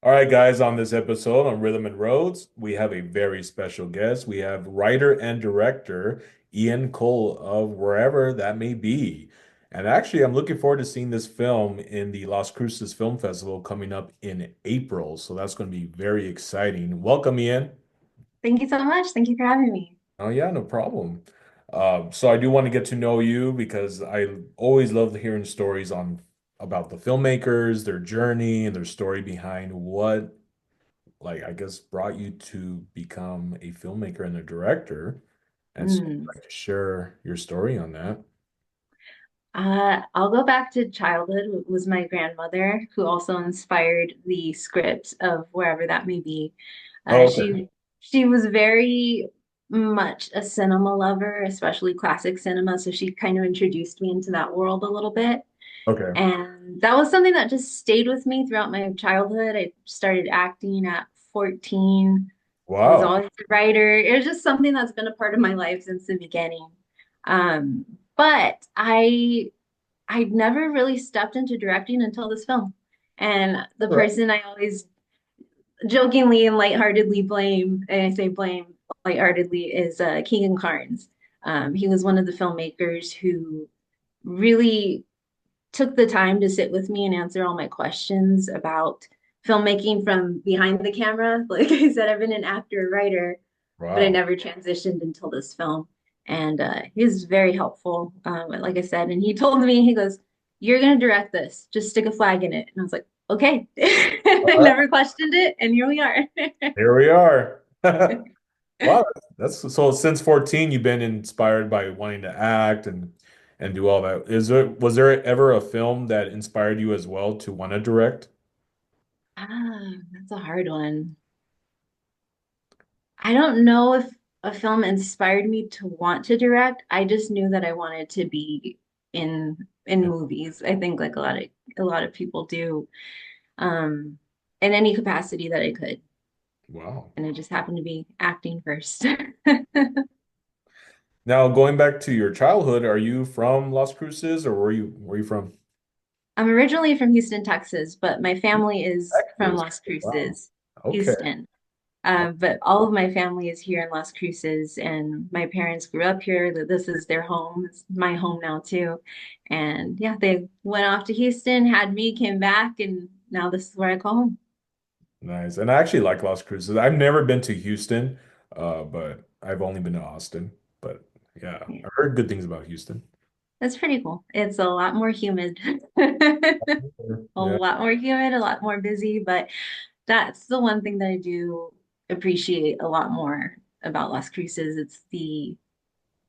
All right, guys, on this episode on Rhythm and Roads, we have a very special guest. We have writer and director Ian Cole of wherever that may be. And actually, I'm looking forward to seeing this film in the Las Cruces Film Festival coming up in April. So that's going to be very exciting. Welcome, Ian. Thank you so much. Thank you for having me. Oh, yeah, no problem. So I do want to get to know you because I always love hearing stories on about the filmmakers, their journey, and their story behind what like I guess brought you to become a filmmaker and a director. And so Mm. I'd like to share your story on that. I'll go back to childhood. It was my grandmother who also inspired the script of wherever that may be. Uh, Oh, okay. she she was very much a cinema lover, especially classic cinema. So she kind of introduced me into that world a little bit. Okay. And that was something that just stayed with me throughout my childhood. I started acting at 14, was Wow. always a writer. It was just something that's been a part of my life since the beginning. But I never really stepped into directing until this film. And the All right. person I always jokingly and lightheartedly blame, and I say blame lightheartedly, is Keegan Carnes. He was one of the filmmakers who really took the time to sit with me and answer all my questions about filmmaking from behind the camera. Like I said, I've been an actor, writer, but I Wow. never transitioned until this film. And he was very helpful, like I said. And he told me, he goes, "You're going to direct this. Just stick a flag in it." And I was like, "Okay." All I right. never questioned it. And here we are. Here we are. Wow. That's so since 14, you've been inspired by wanting to act and do all that. Was there ever a film that inspired you as well to want to direct? That's a hard one. I don't know if a film inspired me to want to direct. I just knew that I wanted to be in in Yeah. movies. I think like a lot of people do, in any capacity that I could. Wow. And it just happened to be acting first. Now, going back to your childhood, are you from Las Cruces or where you from? I'm originally from Houston, Texas, but my family is from Texas. Las Wow. Cruces, Okay. Houston. But all of my family is here in Las Cruces, and my parents grew up here. This is their home. It's my home now too. And yeah, they went off to Houston, had me, came back, and now this is where I call home. Nice. And I actually like Las Cruces. I've never been to Houston, but I've only been to Austin. But yeah, Yeah, I've heard good things about Houston. that's pretty cool. It's a lot more humid, a Yeah. lot more humid, a lot more busy, but that's the one thing that I do appreciate a lot more about Las Cruces. It's the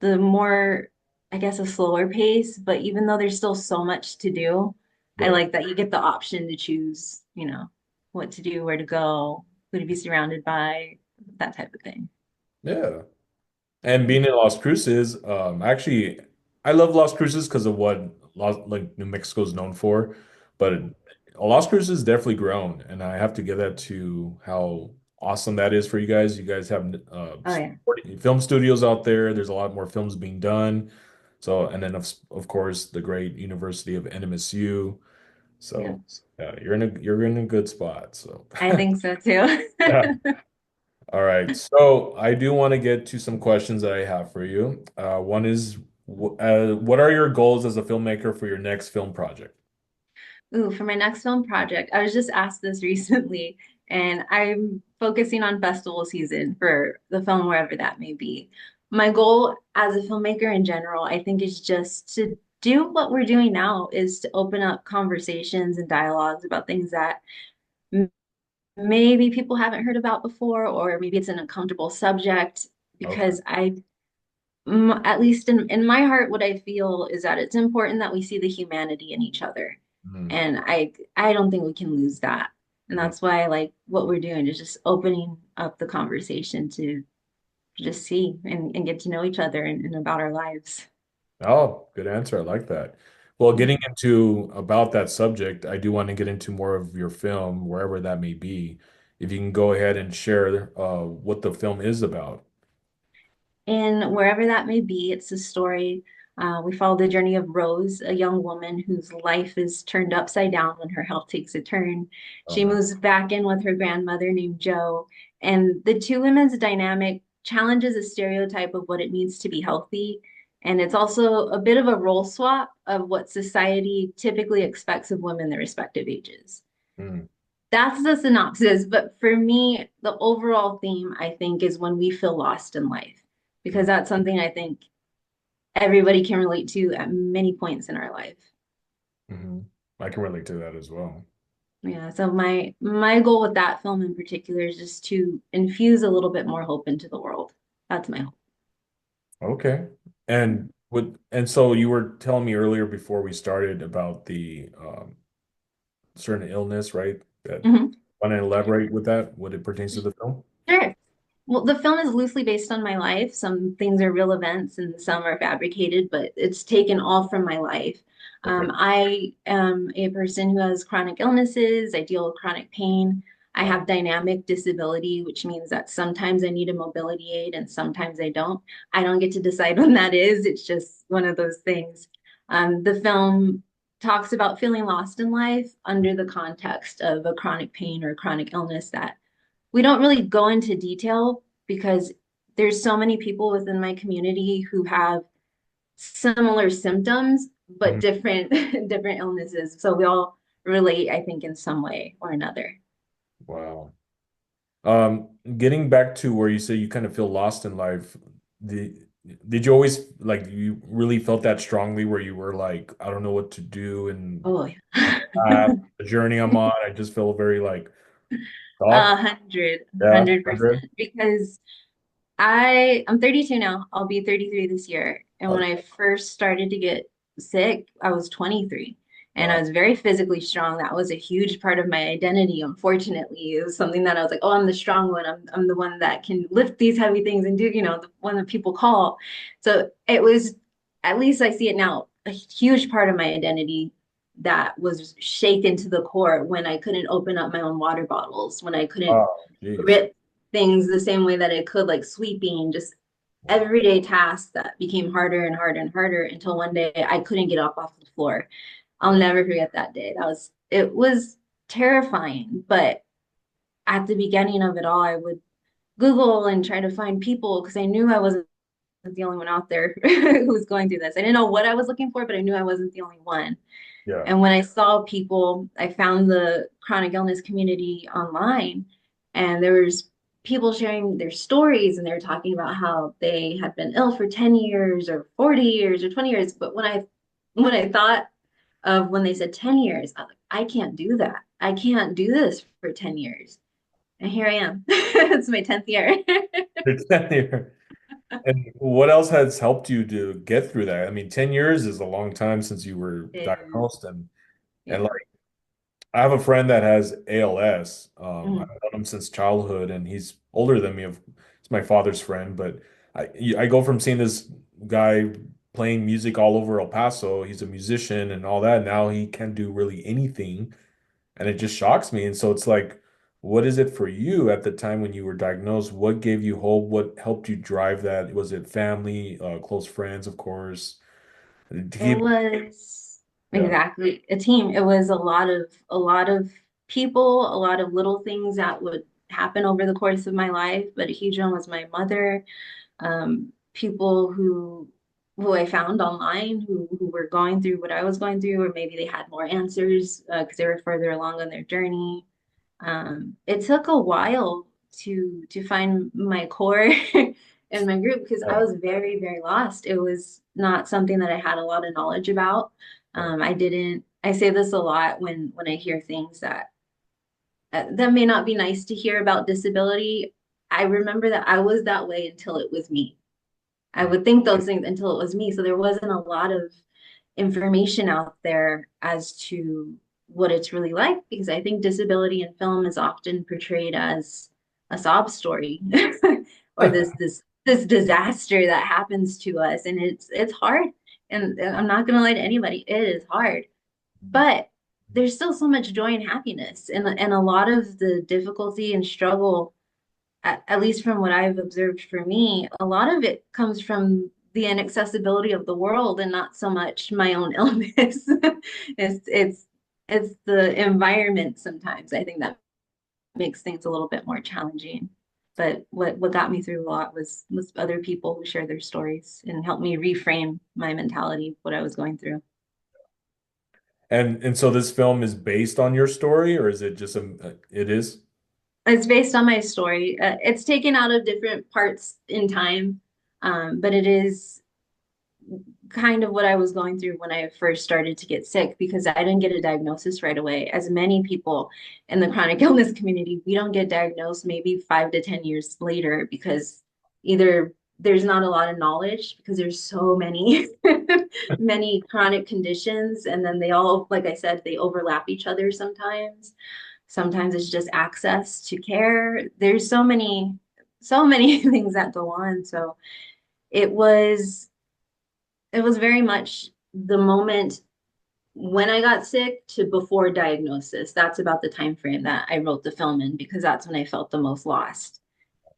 more, I guess, a slower pace, but even though there's still so much to do, I Right. like that you get the option to choose, what to do, where to go, who to be surrounded by, that type of thing. Yeah. And being in Las Cruces, actually, I love Las Cruces because of what like New Mexico is known for. But Las Cruces definitely grown, and I have to give that to how awesome that is for you guys. You guys have Oh yeah, film studios out there. There's a lot more films being done. So, and then of course the great University of NMSU. yeah, So, yeah, you're in a good spot. So, I think so too. yeah. All right. So I do want to get to some questions that I have for you. One is, what are your goals as a filmmaker for your next film project? Ooh, for my next film project, I was just asked this recently, and I'm focusing on festival season for the film, wherever that may be. My goal as a filmmaker in general, I think, is just to do what we're doing now, is to open up conversations and dialogues about things that m- maybe people haven't heard about before, or maybe it's an uncomfortable subject, Okay. because at least in my heart, what I feel is that it's important that we see the humanity in each other. Mm, And I don't think we can lose that. And mm. that's why I like what we're doing is just opening up the conversation to just see and get to know each other and about our lives. Oh, good answer. I like that. Well, Yeah. getting into about that subject, I do want to get into more of your film, wherever that may be. If you can go ahead and share what the film is about. And wherever that may be, it's a story We follow the journey of Rose, a young woman whose life is turned upside down when her health takes a turn. Oh She man. moves back in with her grandmother named Jo, and the two women's dynamic challenges a stereotype of what it means to be healthy. And it's also a bit of a role swap of what society typically expects of women their respective ages. Mm, That's the synopsis. But for me, the overall theme, I think, is when we feel lost in life, because mm, that's something I think everybody can relate to at many points in our life. mhm. I can relate to that as well. Yeah, so my goal with that film in particular is just to infuse a little bit more hope into the world. That's my hope. Okay. And so you were telling me earlier before we started about the certain illness, right? That Mhm. want to elaborate with that, what it pertains to the film? Sure. Well, the film is loosely based on my life. Some things are real events and some are fabricated, but it's taken all from my life. Okay. I am a person who has chronic illnesses. I deal with chronic pain. I Wow. have dynamic disability, which means that sometimes I need a mobility aid and sometimes I don't. I don't get to decide when that is. It's just one of those things. The film talks about feeling lost in life under the context of a chronic pain or chronic illness that we don't really go into detail because there's so many people within my community who have similar symptoms but Mhm. different different illnesses. So we all relate, I think, in some way or another. Wow. Getting back to where you say you kind of feel lost in life, the did you always like you really felt that strongly where you were like, I don't know what to do and Oh my yeah. path, the journey I'm on, I just feel very like stuck. A hundred, Yeah, 100. 100%. Because I'm 32 now. I'll be 33 this year. And when Oh, I first started to get sick, I was 23 and I wow. was very physically strong. That was a huge part of my identity. Unfortunately, it was something that I was like, oh, I'm the strong one. I'm the one that can lift these heavy things and do, the one that people call. So it was, at least I see it now, a huge part of my identity that was shaken to the core when I couldn't open up my own water bottles, when I couldn't Oh, geez. grip things the same way that I could, like sweeping, just Wow. everyday tasks that became harder and harder and harder until one day I couldn't get up off the floor. I'll Wow. never forget that day. It was terrifying, but at the beginning of it all, I would Google and try to find people because I knew I wasn't the only one out there who was going through this. I didn't know what I was looking for, but I knew I wasn't the only one. Yeah. And when I saw people, I found the chronic illness community online, and there was people sharing their stories, and they were talking about how they had been ill for 10 years or 40 years or 20 years. But when I thought of when they said 10 years, I was like, I can't do that. I can't do this for 10 years. And here I am. It's my 10th year. It's 10 years. And what else has helped you to get through that? I mean, 10 years is a long time since you were Is diagnosed and yeah. like I have a friend that has ALS. I've Mhm. known him since childhood and he's older than me. He's my father's friend, but I go from seeing this guy playing music all over El Paso. He's a musician and all that. Now he can't do really anything. And it just shocks me. And so it's like, what is it for you at the time when you were diagnosed? What gave you hope? What helped you drive that? Was it family, close friends, of course? To It keep, was yeah, exactly a team. It was a lot of people, a lot of little things that would happen over the course of my life, but a huge one was my mother, people who I found online who were going through what I was going through, or maybe they had more answers because they were further along on their journey. It took a while to find my core in my group because I yeah, was very, very lost. It was not something that I had a lot of knowledge about. right. I say this a lot when I hear things that may not be nice to hear about disability. I remember that I was that way until it was me. I Mm, would think those things until it was me. So there wasn't a lot of information out there as to what it's really like because I think disability in film is often portrayed as a sob story or this disaster that happens to us and it's hard and I'm not going to lie to anybody, it is hard, but there's still so much joy and happiness and a lot of the difficulty and struggle, at least from what I've observed for me, a lot of it comes from the inaccessibility of the world and not so much my own illness. It's it's it's the environment sometimes I think that makes things a little bit more challenging. But what got me through a lot was other people who share their stories and helped me reframe my mentality, what I was going through. And so this film is based on your story, or is it just it is? It's based on my story. It's taken out of different parts in time, but it is kind of what I was going through when I first started to get sick because I didn't get a diagnosis right away. As many people in the chronic illness community, we don't get diagnosed maybe 5 to 10 years later because either there's not a lot of knowledge because there's so many many chronic conditions and then they all, like I said, they overlap each other sometimes. Sometimes it's just access to care. There's so many things that go on. So it was it was very much the moment when I got sick to before diagnosis. That's about the time frame that I wrote the film in because that's when I felt the most lost.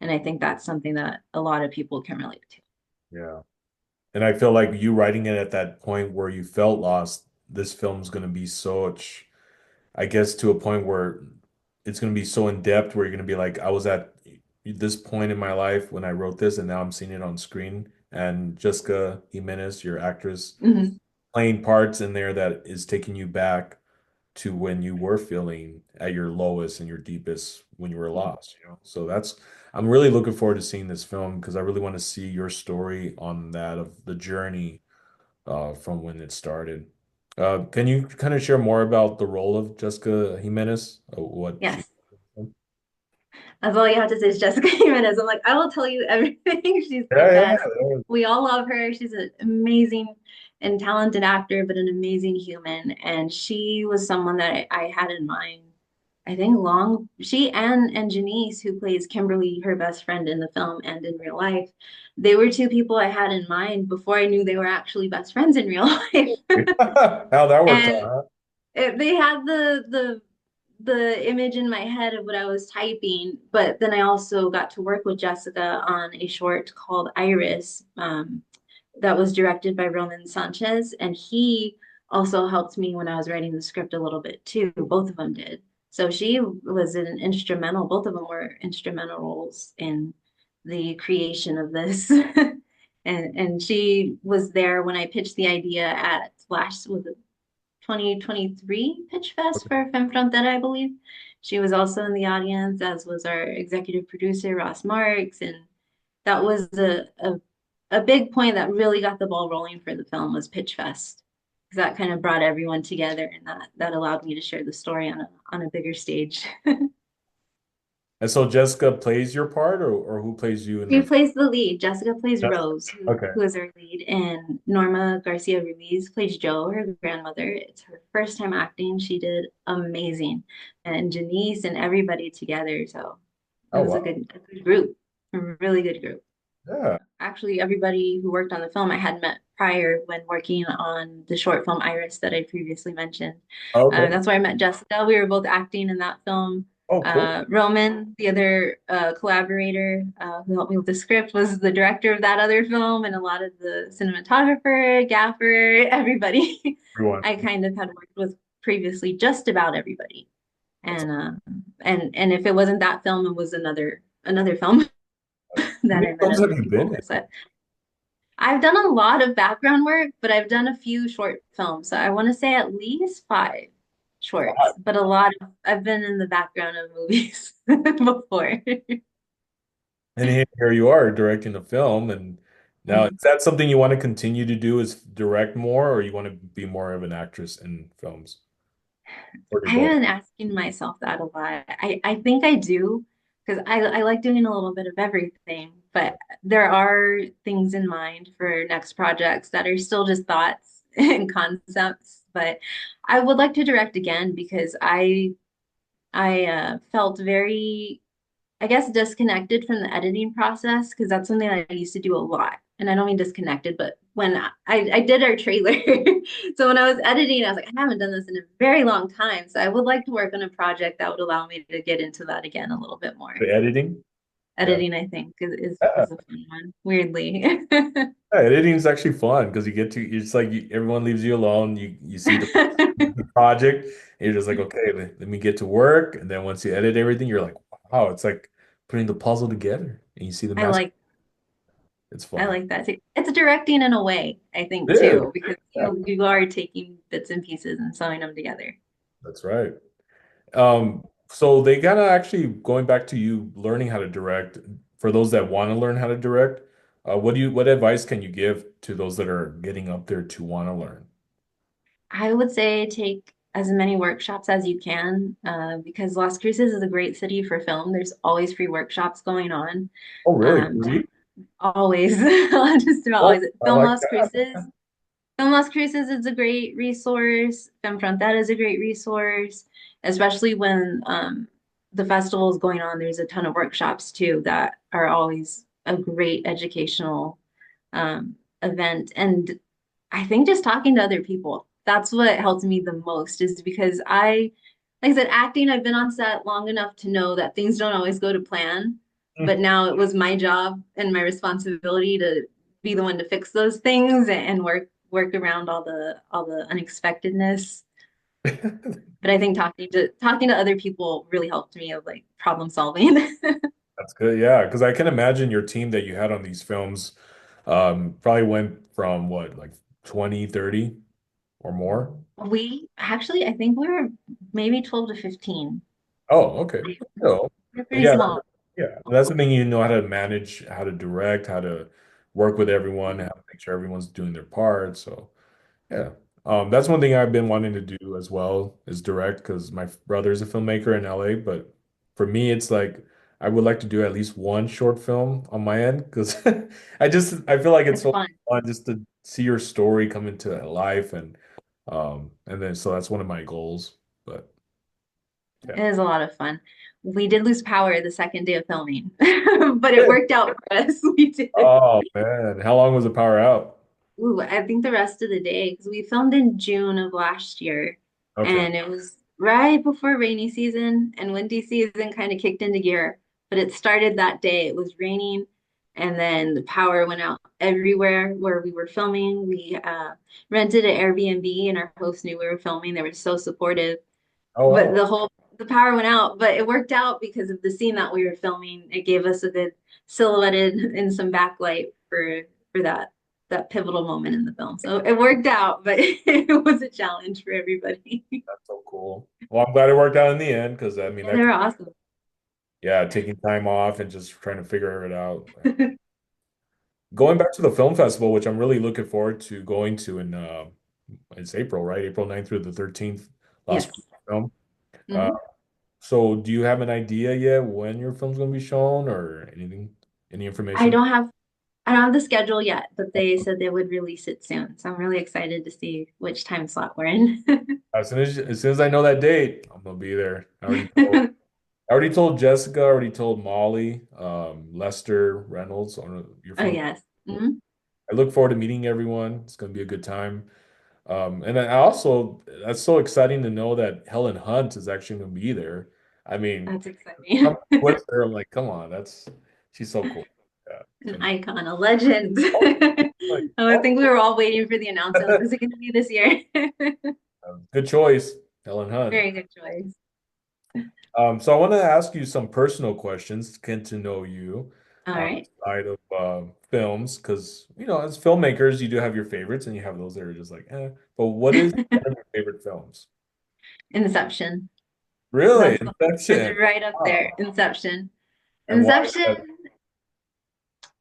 And I think that's something that a lot of people can relate to. Yeah. And I feel like you writing it at that point where you felt lost, this film's going to be such, I guess, to a point where it's going to be so in depth where you're going to be like, I was at this point in my life when I wrote this, and now I'm seeing it on screen. And Jessica Jimenez, your actress, Mhm. playing parts in there that is taking you back to when you were feeling at your lowest and your deepest when you were Yeah. lost, you know? So that's, I'm really looking forward to seeing this film because I really want to see your story on that of the journey from when it started. Can you kind of share more about the role of Jessica Jimenez? What she, Yes. That's all you have to say is Jessica Jimenez. I'm like, I will tell you everything. She's the yeah, yeah, best. We all love her. She's an amazing and talented actor, but an amazing human. And she was someone that I had in mind. I think long she and Janice, who plays Kimberly, her best friend in the film and in real life, they were two people I had in mind before I knew they were actually best friends in real life. how that worked And out, they had the image in my head of what I was typing, but then I also got to work with Jessica on a short called Iris, that was directed by Roman Sanchez, and he also helped me when I was writing the script a little bit too. Both of them did. So she was an instrumental, both of them were instrumental roles in the creation of this. And she was there when I pitched the idea at last was it 2023 Pitch Fest for Femme Frontera, I believe. She was also in the audience, as was our executive producer, Ross Marks. And that was a big point that really got the ball rolling for the film was Pitch Fest. Because that kind of brought everyone together and that allowed me to share the story on a bigger stage. and so Jessica plays your part, or who plays you in She the? plays the lead. Jessica plays Jessica. Rose, Okay. who is our lead, and Norma Garcia Ruiz plays Jo, her grandmother. It's her first time acting. She did amazing, and Janice and everybody together. So it Oh was wow. a good group, a really good group. Yeah. Actually, everybody who worked on the film I had met prior when working on the short film Iris that I previously mentioned. Okay. That's where I met Jessica. We were both acting in that film. Oh, cool. Roman, the other collaborator who helped me with the script, was the director of that other film, and a lot of the cinematographer, gaffer, everybody. Everyone. I kind of had worked with previously, just about everybody. That's And if it wasn't that film, it was another film how that many I met films have other you people been with. in? So I've done a lot of background work, but I've done a few short films. So I want to say at least 5 shorts, but I've been in the background of movies before. And here you are directing a film. And now, is that something you want to continue to do is direct more, or you want to be more of an actress in films? Or do I have both? been asking myself that a lot. I think I do because I like doing a little bit of everything, but there are things in mind for next projects that are still just thoughts and concepts. But I would like to direct again because I felt very, I guess, disconnected from the editing process because that's something I used to do a lot. And I don't mean disconnected, but when I did our trailer, so when I was editing, I was like, I haven't done this in a very long time. So I would like to work on a project that would allow me to get into that again a little bit more. The editing? Yeah. Editing, I think, Yeah. is a fun one, weirdly. Yeah, editing is actually fun because you get to, it's like everyone leaves you alone. You see the project, and you're just like, okay, let me get to work. And then once you edit everything, you're like, wow, it's like putting the puzzle together and you see the I master. like It's I fun. like that too. It's directing in a way, I think, It is. too, because Yeah, you are taking bits and pieces and sewing them together. that's right. So they kind of actually going back to you learning how to direct, for those that want to learn how to direct, what advice can you give to those that are getting up there to want to learn? I would say take as many workshops as you can, because Las Cruces is a great city for film. There's always free workshops going on. Oh, really? Um, Really? Always, just about Oh, always. I like that. Film Las Cruces is a great resource. Film Frontera is a great resource, especially when the festival is going on. There's a ton of workshops too that are always a great educational event. And I think just talking to other people, that's what helped me the most, is because like I said, acting, I've been on set long enough to know that things don't always go to plan. But now it was my job and my responsibility to be the one to fix those things and work around all the unexpectedness. But I think talking to other people really helped me of like problem solving. That's good. Yeah, because I can imagine your team that you had on these films probably went from what, like 20, 30 or more? We actually, I think we were maybe 12 to 15. Oh, okay. No. We're But pretty yeah, small. yeah. That's the thing, you know how to manage, how to direct, how to work with everyone, how to make sure everyone's doing their part. So yeah. That's one thing I've been wanting to do as well is direct because my brother is a filmmaker in LA. But for me, it's like I would like to do at least one short film on my end because I feel like it's It's so fun. fun just to see your story come into life and then so that's one of my goals. But yeah. It is a lot of fun. We did lose power the second day of filming, but it worked out for us. We did. Oh man, how long was the power out? Ooh, I think the rest of the day, because we filmed in June of last year, Okay. and it was right before rainy season and windy season kind of kicked into gear. But it started that day. It was raining, and then the power went out everywhere where we were filming. We rented an Airbnb, and our host knew we were filming. They were so supportive. Oh But wow. the power went out, but it worked out because of the scene that we were filming. It gave us a good silhouetted in some backlight for that pivotal moment in the film. So it worked out, but it was a challenge for everybody. That's so cool. Well, I'm glad it worked out in the end because I mean Yeah, they were awesome. yeah, taking time off and just trying to figure it out. Going back to the film festival, which I'm really looking forward to going to in it's April, right? April 9th through the 13th, last Yes. film. Uh, Hmm. so do you have an idea yet when your film's going to be shown or anything, any I information? don't have I don't have the schedule yet, but they said they would release it soon. So I'm really excited to see which time slot we're in. As soon as I know that date, I'm gonna be there. I already told Jessica, I already told Molly, Lester Reynolds on your Oh film. yes. Hmm. I look forward to meeting everyone. It's going to be a good time. And then I also, that's so exciting to know that Helen Hunt is actually going to be there. I mean, That's exciting. I'm with her. I'm like, come on, she's so cool. Yeah. An So, icon, a legend. oh, like, Oh, I oh, think we were all waiting for the announcement. Is it going to be this year? good choice, Helen Hunt. Very good choice. So I want to ask you some personal questions to get to know you All right. outside of films, because as filmmakers, you do have your favorites, and you have those that are just like, eh. But what is one of your favorite films? Inception. Really, That's Inception. right up there. Wow. Inception. And why is Inception.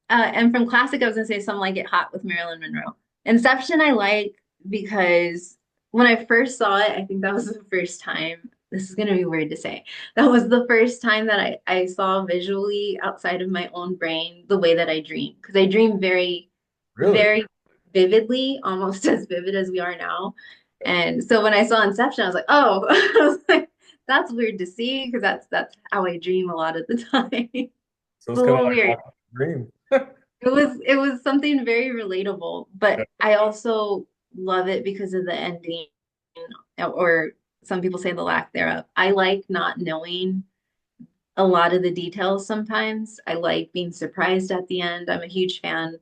that? And from classic, I was gonna say something like Get Hot with Marilyn Monroe. Inception, I like because when I first saw it, I think that was the first time. This is gonna be weird to say. That was the first time that I saw visually outside of my own brain the way that I dream. Because I dream very, Really? very vividly, almost as vivid as we are now. And so when I saw Inception, I was like, oh, I was like, that's weird to see because that's how I dream a lot of the time. So It's it's a kind of little like weird. watching a dream. It was something very relatable, Yeah. but I also love it because of the ending, or some people say the lack thereof. I like not knowing a lot of the details sometimes. I like being surprised at the end. I'm a huge fan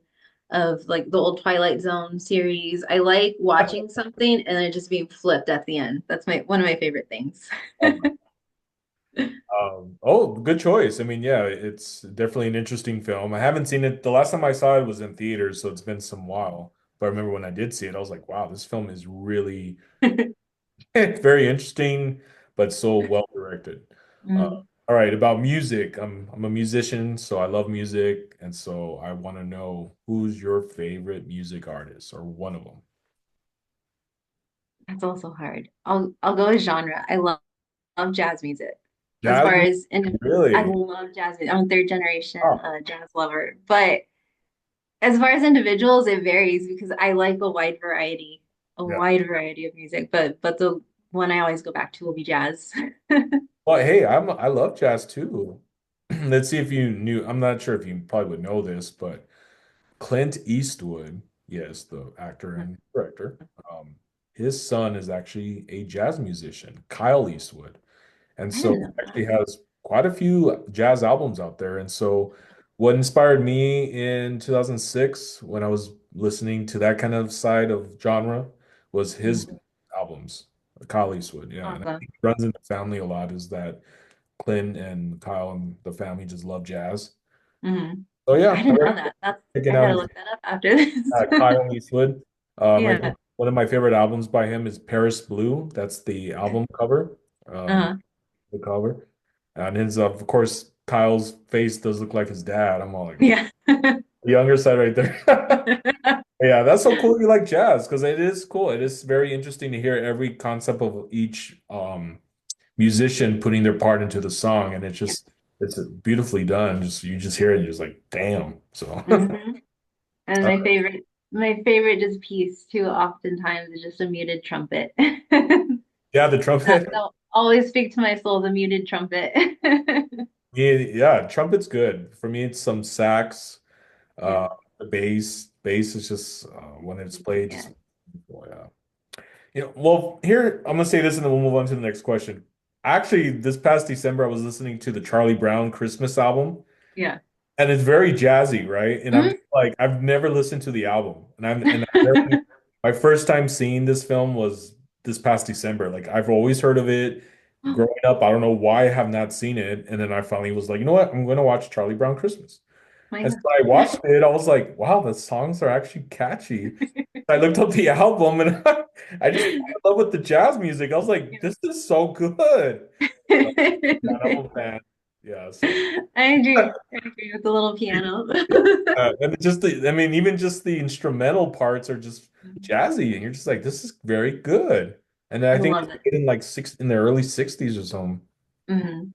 of like the old Twilight Zone series. I like watching something and then just being flipped at the end. That's my one of my favorite things. Oh, good choice. I mean, yeah, it's definitely an interesting film. I haven't seen it. The last time I saw it was in theaters, so it's been some while. But I remember when I did see it, I was like, wow, this film is really it's very interesting, but so well directed. Uh, Mm, all right, about music. I'm a musician, so I love music, and so I want to know who's your favorite music artist or one of them. that's also hard. I'll go with genre. Love jazz music. As Jazz far music, as and I really? love jazz music. I'm a third generation Oh, jazz lover. But as far as individuals, it varies because I like a yeah. wide variety of music. But the one I always go back to will be jazz. Well, hey, I love jazz too. Let's see if you knew. I'm not sure if you probably would know this, but Clint Eastwood, yes, the actor and director, um, his son is actually a jazz musician, Kyle Eastwood. And I so didn't he know actually has quite a few jazz albums out there. And so what inspired me in 2006 when I was listening to that kind of side of genre was that. his albums, Kyle Eastwood. Yeah. And I Awesome. think it runs in the family a lot is that Clint and Kyle and the family just love jazz. Hmm. So I yeah, I didn't know recommend that. That's checking I out gotta look that up after this. Kyle Eastwood. I Yeah. think one of my favorite albums by him is Paris Blue. That's the album cover. Uh-huh. The cover. And his, of course, Kyle's face does look like his dad. I'm all like, oh, Yeah. the younger side right there. Yeah, that's so cool you like jazz because it is cool. It is very interesting to hear every concept of each musician putting their part into the song, and Yeah. it's beautifully done. Just you just hear it and you're just like, damn. So Hmm. And uh, my favorite just piece too oftentimes is just a muted trumpet. yeah, the trumpet. That'll always speak to my soul, the muted trumpet. Yeah, yeah, trumpet's good. For me, it's some sax. Yeah. Uh, the bass is just when it's played, Yeah. just oh, yeah. Well, here I'm gonna say this and then we'll move on to the next question. Actually, this past December, I was listening to the Charlie Brown Christmas album, Yeah. and it's very jazzy, right? And I'm Mm. just like, I've never listened to the album, and I never, my first time seeing this film was this past December. Like I've always heard of it growing up. I don't know why I have not seen it, and then I finally was like, you know what? I'm going to watch Charlie Brown Christmas. My And so God. I watched it. I was like, wow, the songs are actually catchy. I looked up the album and I just fell in love with the jazz music. I was like, this is so good. So, yeah, I'm a fan. Yeah, so I agree with the little piano. and just I mean, even just the instrumental parts are just jazzy, and you're just like, this is very good. And I I think love it's it. made in like six in the early '60s or something. Mhm.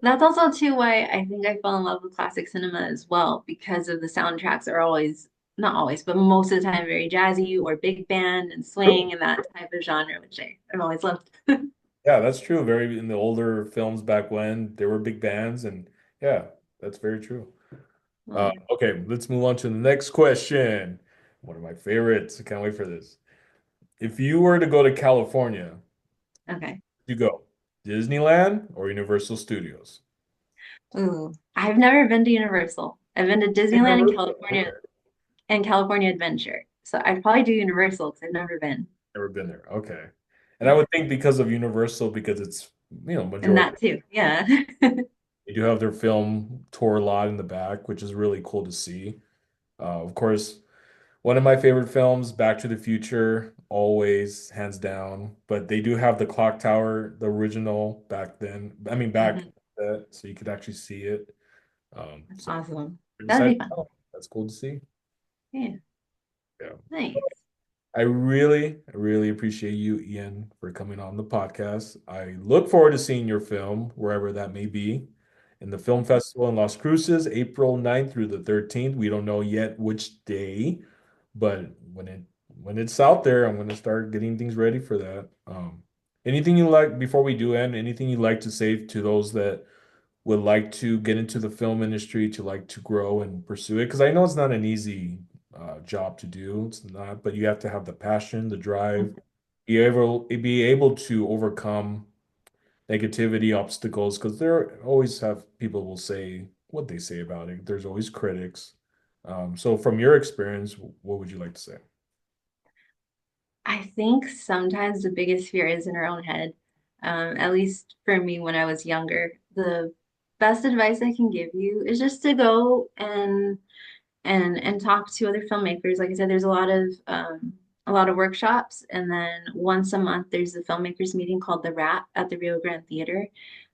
That's also too why I think I fell in love with classic cinema as well, because of the soundtracks are always, not always, but most of the time very jazzy or big band and swing and that type of genre, which I've always loved. Yeah, that's true. Very in the older films back when there were big bands, and yeah, that's very true. Oh, Okay, let's move on to the next question. One of my favorites. I can't wait for this. If you were to go to California, okay. you go Disneyland or Universal Studios? Ooh, I've never been to Universal. I've been to Disneyland Universal. Okay, and California Adventure. So I'd probably do Universal because I've never been. never been there. Okay, and I Yeah. would think because of Universal, because it's And majority that too. Yeah. they do have their film tour lot in the back, which is really cool to see. Of course, one of my favorite films, Back to the Future, always hands down. But they do have the clock tower, the original back then. I mean, back Mhm. then, so you could actually see it. That's So awesome. I That'd decided, be fun. oh, that's cool to see. Yeah. Yeah. Nice. I really appreciate you, Ian, for coming on the podcast. I look forward to seeing your film, wherever that may be, in the film festival in Las Cruces, April 9th through the 13th. We don't know yet which day, but when it's out there, I'm gonna start getting things ready for that. Anything you like before we do end, anything you'd like to say to those that would like to get into the film industry, to like to grow and pursue it? Because I know it's not an easy job to do. It's not, but you have to have the passion, the drive, be able to overcome negativity, obstacles, because there always have people will say what they say about it. There's always critics. So from your experience, what would you like to say? I think sometimes the biggest fear is in our own head. At least for me when I was younger. The best advice I can give you is just to go and talk to other filmmakers. Like I said, there's a lot of workshops, and then once a month there's a filmmakers meeting called the Wrap at the Rio Grande Theater.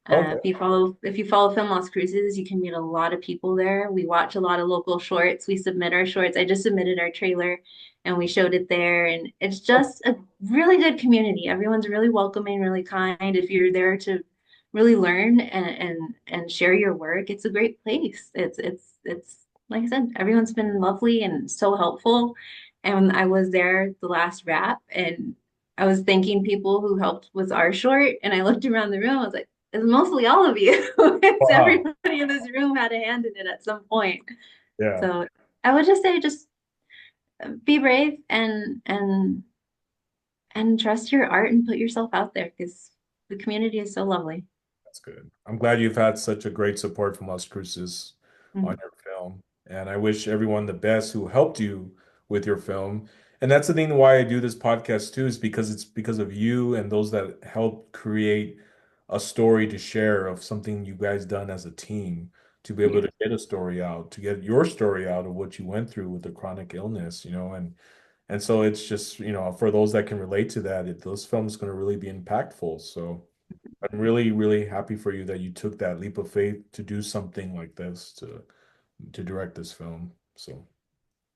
Okay. If you follow Film Las Cruces, you can meet a lot of people there. We watch a lot of local shorts. We submit our shorts. I just submitted our trailer, and we showed it there. And it's just a really good community. Everyone's really welcoming, really kind. If you're there to really learn and share your work, it's a great place. It's like I said, everyone's been lovely and so helpful. And I was there the last wrap, and I was thanking people who helped with our short. And I looked around the room, I was like, it's mostly all of you. It's Wow. everybody in this room had a hand in it at some point. Yeah, So I would just say, just be brave and trust your art and put yourself out there because the community is so lovely. that's good. I'm glad you've had such a great support from Las Cruces on Mhm. your film. And I wish everyone the best who helped you with your film. And that's the thing why I do this podcast too, is because it's because of you and those that helped create a story to share of something you guys done as a team to be able Yeah. to get a story out, to get your story out of what you went through with the chronic illness, and so it's just, for those that can relate to that, those films going to really be impactful. So I'm really, really happy for you that you took that leap of faith to do something like this, to direct this film. So,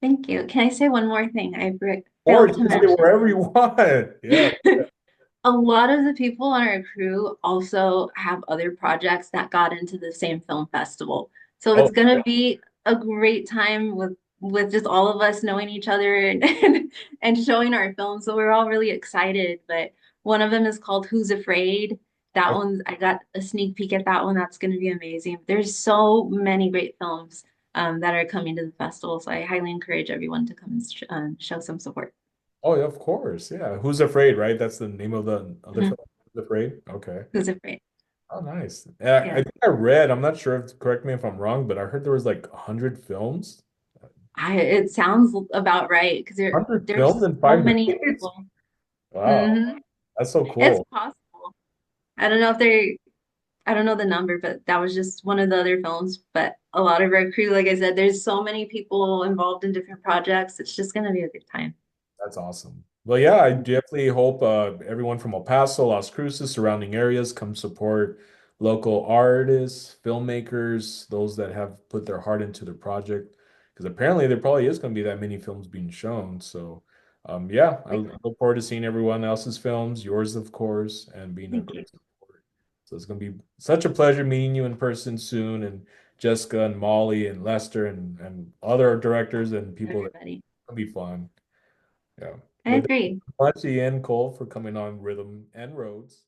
Thank you. Can I say one more thing? or Failed you to can say it mention. wherever you want. Yeah. A lot of the people on our crew also have other projects that got into the same film festival. So Oh, it's gonna be a great time with just all of us knowing each other and showing our films. So we're all really excited. But one of them is called Who's Afraid? That oh, one's I got a sneak peek at that one. That's gonna be amazing. There's so many great films that are coming to the festival. So I highly encourage everyone to come and show some support. oh, yeah, of course. Yeah. Who's Afraid, right? That's the name of the other Mhm. film. Who's Afraid? Okay. Who's Afraid? Oh, nice. I Yeah. think I read, I'm not sure if, correct me if I'm wrong, but I heard there was like 100 films. It sounds about right because 100 films there's in so 5 days? many people. Wow. Hmm. That's so It's cool. possible. I don't know if they I don't know the number, but that was just one of the other films. But a lot of our crew, like I said, there's so many people involved in different projects. It's just gonna be a good time. That's awesome. Well, yeah, I definitely hope everyone from El Paso, Las Cruces, surrounding areas come support local artists, filmmakers, those that have put their heart into the project. Because apparently there probably is going to be that many films being shown. So, yeah, I Like, look forward to seeing everyone else's films, yours, of course, and being a thank you, great support. So it's going to be such a pleasure meeting you in person soon, and Jessica and Molly and Lester and other directors and people that everybody. will be fun. Yeah. I But thank you agree. so much, Ian Cole, for coming on Rhythm and Roads.